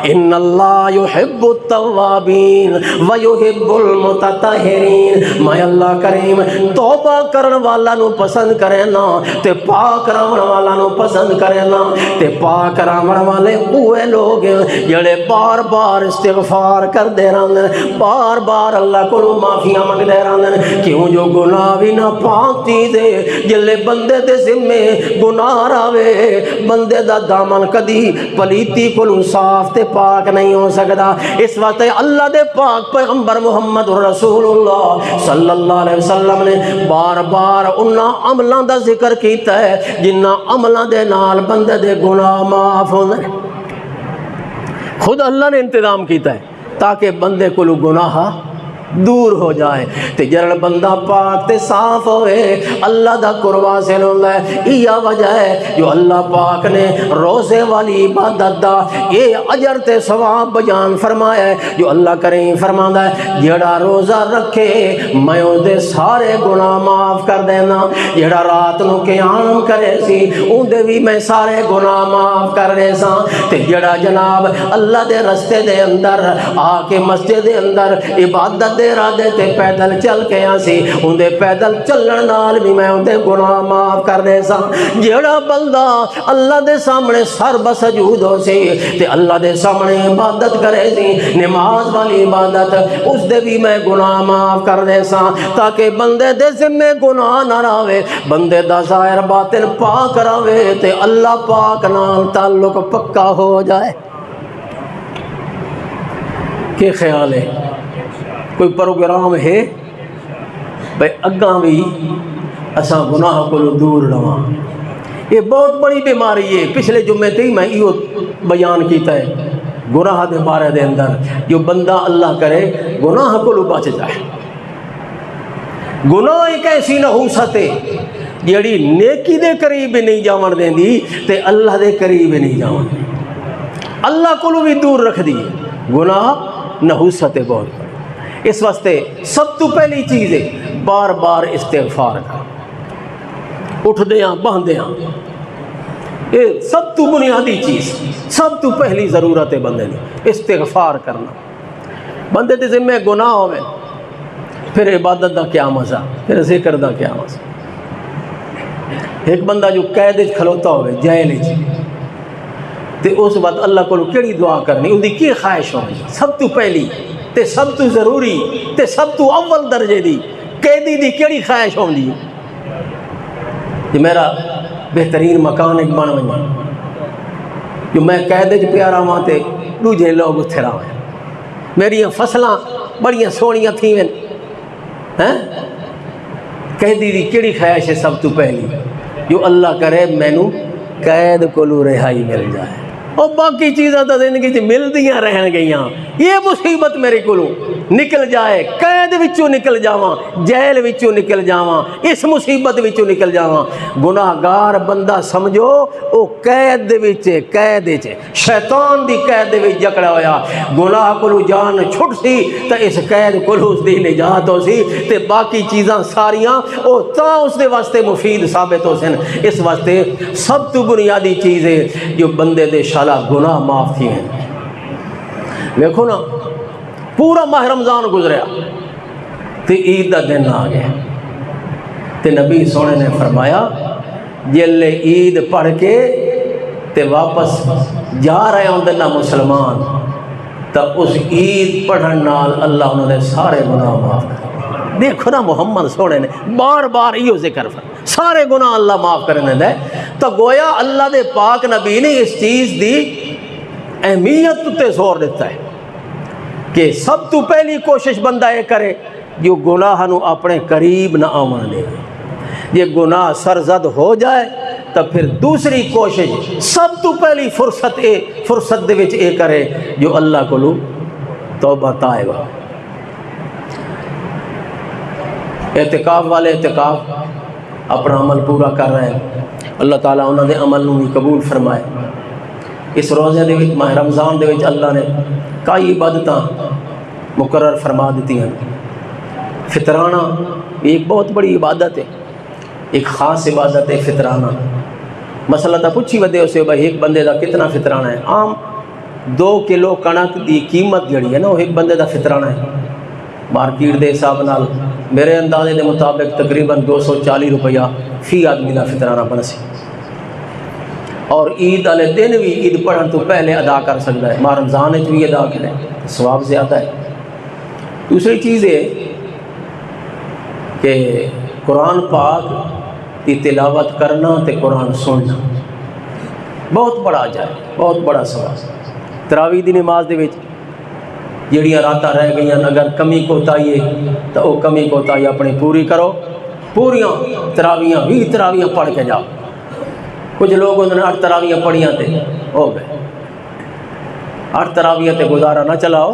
Speaker 1: ان اللہ یحب التوابین ویحب المتطہرین. میں اللہ کریم توبہ کرن والا نو پسند کرے نا تے پاک رہن والا نو پسند کرے نا. تے پاک رہن والے اوے لوگ جڑے بار بار استغفار کر دے رہن، بار بار اللہ کو معافیاں منگدے رہن. کیوں جو گناہ بھی نہ پاک چیزے جلے بندے دے ذمے گناہ راوے بندے دا دامن کدی پلیتی کو صاف واسطے پاک نہیں ہو سکتا. اس واسطے اللہ دے پاک پیغمبر محمد رسول اللہ صلی اللہ علیہ وسلم نے بار بار انہاں عملاں دا ذکر کیتا ہے جنہاں عملاں دے نال بندے دے گناہ معاف ہوندے. خود اللہ نے انتظام کیتا ہے تاکہ بندے کو گناہ دور ہو جائے. تے جڑا بندہ پاک تے صاف ہوئے اللہ دا قرب حاصل ہوندا ہے. یہ وجہ ہے جو اللہ پاک نے روزے والی عبادت دا یہ اجر تے ثواب بیان فرمایا ہے. جو اللہ کریم فرماندا ہے جڑا روزہ رکھے میں اس دے سارے گناہ معاف کر دینا. جڑا رات نو قیام کرے سی اون دے بھی میں سارے گناہ معاف کر دے ساں. تے جڑا جناب اللہ دے رستے دے اندر آ کے مسجد دے اندر عبادت دے ارادے تے پیدل چل کے آسی ان دے پیدل چلن نال بھی میں ان دے گناہ معاف کر دے سا. جیڑا بندہ اللہ دے سامنے سر بسجود ہو سی تے اللہ دے سامنے عبادت کرے سی نماز والی عبادت اس دے بھی میں گناہ معاف کر دے سا تاکہ بندے دے ذمہ گناہ نہ راوے بندے دا ظاہر باطن پاک راوے تے اللہ پاک نال تعلق پکا ہو جائے. کہ خیال ہے کوئی پروگرام ہے بھئی اگاں بھی اساں گناہ کو دور رہاں. یہ بہت بڑی بیماری ہے. پچھلے جمعے تے میں یہ بیان کیتا ہے گناہ دے بارے دے اندر جو بندہ اللہ کرے گناہ کو بچ جائے. گناہ ایک ایسی نحوست ہے جیڑی نیکی دے قریب نہیں جاون دیندی تے اللہ دے قریب نہیں جاون دی. اللہ کو بھی دور رکھ دی. گناہ نحوست ہے بہت. اس واسطے سب تو پہلی چیز ہے بار بار استغفار کر. اٹھ دیاں بہن دیاں یہ سب تو بنیادی چیز سب تو پہلی ضرورت ہے بندے نے استغفار کرنا. بندے دے ذمہ گناہ ہوئے پھر عبادت دا کیا مزہ پھر ذکر دا کیا مزہ. ایک بندہ جو قید وچ کھلوتا ہوئے جیل وچ تے اس وقت اللہ کو کیڑی دعا کرنی ان دی کی خواہش ہونی سب تو پہلی تے سب تو ضروری تے سب تو اول درجے دی قیدی دی کیڑی خواہش ہوندی کہ میرا بہترین مکان ایک بن وجے جو میں قید وچ پیا رہاں تے دوجے لوگ اتھے رہاں میری فصلاں بڑیاں سونیاں تھیں ہیں. قیدی دی کیڑی خواہش ہے سب تو پہلی جو اللہ کرے مینوں قید کو رہائی مل جائے. اور باقی چیزاں تو زندگی سے ملدیاں رہن گئیاں. یہ مصیبت میرے کو نکل جائے قید وچوں نکل جاواں جیل وچوں نکل جاواں اس مصیبت وچوں نکل جاواں. گناہ گار بندہ سمجھو او قید دے وچ شیطان دی قید دے وچ جکڑا ہویا. گناہ کو جان چھٹ سی تے اس قید کو اس دی نجات ہو سی تے باقی چیزاں ساریاں او تا اس دے واسطے مفید ثابت ہو سن. اس واسطے سب تو بنیادی چیز ہے جو بندے دے گناہ معاف تھی ہیں. دیکھو نا پورا ماہ رمضان گزریا تے عید دا دن آ گیا تے نبی سونے نے فرمایا جلے عید پڑھ کے تے واپس جا رہے ہوں دنہ مسلمان تا اس عید پڑھن نال اللہ انہوں نے سارے گناہ معاف کر. دیکھو نا محمد سونے نے بار بار یہ ذکر فرمایا سارے گناہ اللہ معاف کرنے دے. تو گویا اللہ دے پاک نبی نے اس چیز دی اہمیت تے زور دیتا ہے کہ سب تو پہلی کوشش بندہ یہ کرے جو گناہ نو اپنے قریب نہ آون دے. یہ گناہ سرزد ہو جائے تو پھر دوسری کوشش سب تو پہلی فرصت دے وچ اے کرے جو اللہ کو توبہ تائبہ. اعتکاف والے اعتکاف اپنا عمل پورا کر رہے ہیں اللہ تعالیٰ انہوں نے عمل نو بھی قبول فرمائے. اس روزے دے وچ ماہ رمضان دے وچ اللہ نے کئی عبادتاں مقرر فرما دیتی ہیں. فطرانہ ایک بہت بڑی عبادت ہے ایک خاص عبادت ہے فطرانہ. مسئلہ تا پوچھی ودے اسے بھائی ایک بندے دا کتنا فطرانہ ہے. عام 2 کلو کنک دی قیمت جڑی ہے نا وہ ایک بندے دا فطرانہ ہے. مارکیٹ دے حساب نال میرے اندازے دے مطابق تقریباً 240 روپیہ فی آدمی دا فطرانہ بن سی. اور عید والے دن بھی عید پڑھن تو پہلے ادا کر سکتا ہے. ماہ رمضان بھی ادا کرے ثواب زیادہ ہے. دوسری چیز ہے کہ قرآن پاک کی تلاوت کرنا تے قرآن سننا بہت بڑا جائے بہت بڑا ثواب. تراویح دی نماز دے وچ جڑیاں راتاں رہ گئیاں اگر کمی کوتاہی ہے تو وہ کمی کوتاہی اپنی پوری کرو، پوریاں تراویحاں 20 تراویحاں پڑھ کے جاؤ۔ کچھ لوگ انہوں نے 8 تراویحاں پڑھیاں تے ہو گئے، 8 تراویحاں تے گزارا نہ چلاؤ،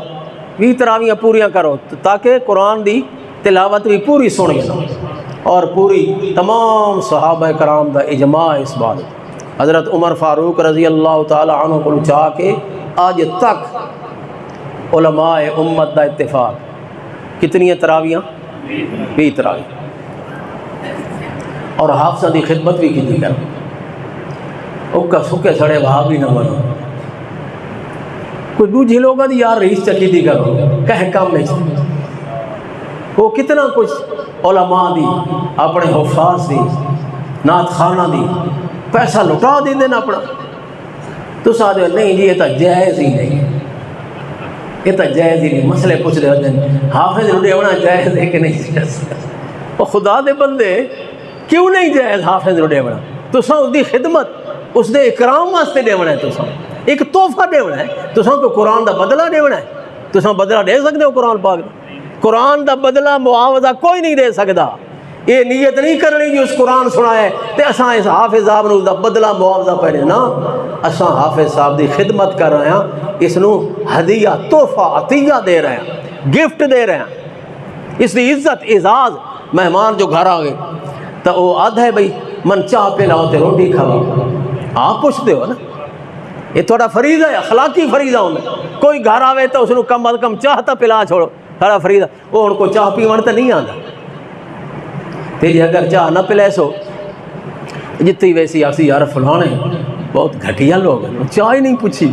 Speaker 1: 20 تراویحاں پوریاں کرو تاکہ قرآن دی تلاوت بھی پوری سن گے، اور پوری تمام صحابہ کرام دا اجماع اس بات۔ حضرت عمر فاروق رضی اللہ تعالی عنہ کو چاہ کے آج تک علماء امت دا اتفاق کتنی تراویحاں؟ 20 تراویح، اور حافظہ دی خدمت بھی کی کر اوکا سکے سڑے وہاں بھی نہ بنو، کوئی دوجی لوگوں دی یار رئیس چکی دی کرو کہہ کام میں وہ کتنا کچھ علماء دی اپنے حفاظ دی نعت خانہ دی پیسہ لٹا دیں دینا اپنا، تو ساتھ نہیں جی یہ تو جائز ہی نہیں، یہ تو جائز ہی نہیں، مسئلے پوچھ رہے ہوتے ہیں حافظ رڈے ہونا جائز ہے کہ نہیں جائز، اور خدا دے بندے کیوں نہیں جائز حافظ رڈے ہونا؟ تو سا اس دی خدمت اس دے اکرام واسطے دے ہونا ہے، تو سا ایک تحفہ دے ہونا ہے، تو سا کو قرآن دا بدلہ دے ہونا ہے، تو سا بدلہ دے سکتے ہو قرآن پاک دا؟ قرآن دا بدلہ معاوضہ کوئی نہیں دے سکتا، یہ نیت نہیں کرنی جو اس قرآن سنا ہے تے اساں اس حافظ صاحب نے اس دا بدلہ معاوضہ پہنے نا، اساں حافظ صاحب دی خدمت کر رہے ہیں، اس نو ہدیہ تحفہ عطیہ دے رہے ہیں، گفٹ دے رہے ہیں، اس دی عزت اعزاز۔ مہمان جو گھر آگئے تو وہ آدھا ہے بھئی من چاہ پلاؤ تے روٹی کھاؤ، آپ پوچھتے ہو نا، یہ تھوڑا فریضہ ہے، اخلاقی فریضہ ہوں میں، کوئی گھر آوے تو اس نو کم از کم چاہتا پلا چھوڑو، تھوڑا فریضہ، وہ ان کو چاہ پیون تو نہیں آتا، پھر اگر چاہ نہ پلے سو جتنی ویسی آسی یار فلانے بہت گھٹیا لوگ ہیں، چاہ ہی نہیں پوچھی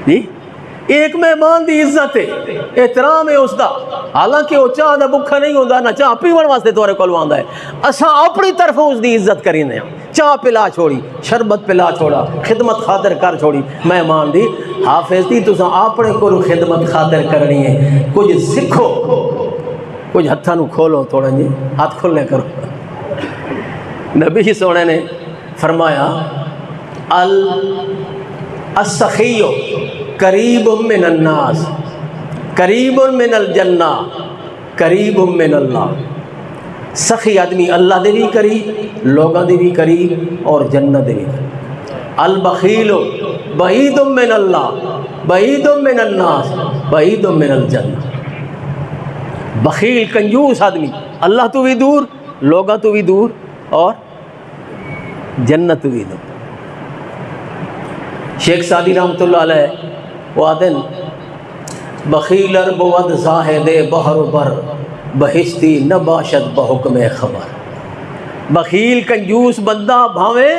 Speaker 1: جی، ایک مہمان دی عزت ہے، احترام ہے اس دا، حالانکہ وہ چاہ دا بکھا نہیں ہوتا نہ چاہ پیون واسطے تورے کول آندا ہے، اساں اپنی طرف اس دی عزت کرینے ہیں، چاہ پلا چھوڑی، شربت پلا چھوڑا، خدمت خاطر کر چھوڑی مہمان دی، حافظ دی تساں اپنے کو خدمت خاطر کرنی ہے، کچھ سکھو، کچھ ہتھاں نو کھولو تھوڑا جی، ہاتھ کھولنے کرو۔ نبی سونے نے فرمایا السخی قریب من الناس قریب من الجنہ قریب من اللہ، سخی آدمی اللہ دے بھی قریب، لوگاں دے بھی قریب، اور جنت دے بھی قریب۔ البخیل بعید من اللہ بعید من الناس بعید من الجنہ، بخیل کنجوس آدمی اللہ تو بھی دور، لوگاں تو بھی دور، اور جنت تو بھی دور۔ شیخ سعدی رحمۃ اللہ علیہ وہ آتے ہیں بخیلر بود زاہد بحر بر بہشتی نباشت بحکم خبر، بخیل کنجوس بندہ بھاویں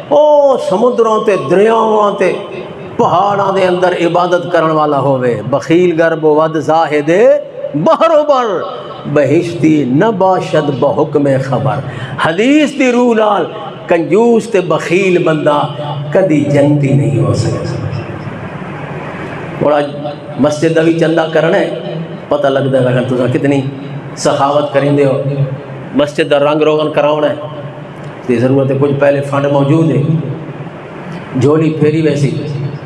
Speaker 1: او سمندروں تے دریاواں تے پہاڑاں دے اندر عبادت کرن والا ہوئے، بخیل گر بود زاہد بحر بر بہشتی نباشت بحکم خبر، حدیث دی روح نال کنجوس تے بخیل بندہ کدی جنتی نہیں ہو سکتا۔ بڑا مسجد بھی چندہ کرنا ہے، پتہ لگتا ہے اگر تساں کتنی سخاوت کریں دے ہو، مسجد دا رنگ روغن کراؤنا ہے تو ضرورت ہے، کچھ پہلے فنڈ موجود ہے، جھولی پھیری ویسی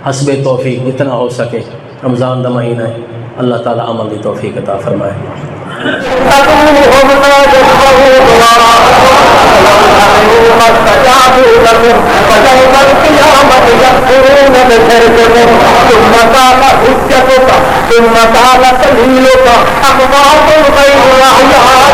Speaker 1: حسب توفیق جتنا ہو سکے، رمضان دا مہینہ ہے، اللہ تعالیٰ عمل دی توفیق عطا فرمائے۔ ثم قال سبيلك أقوات غير أحيان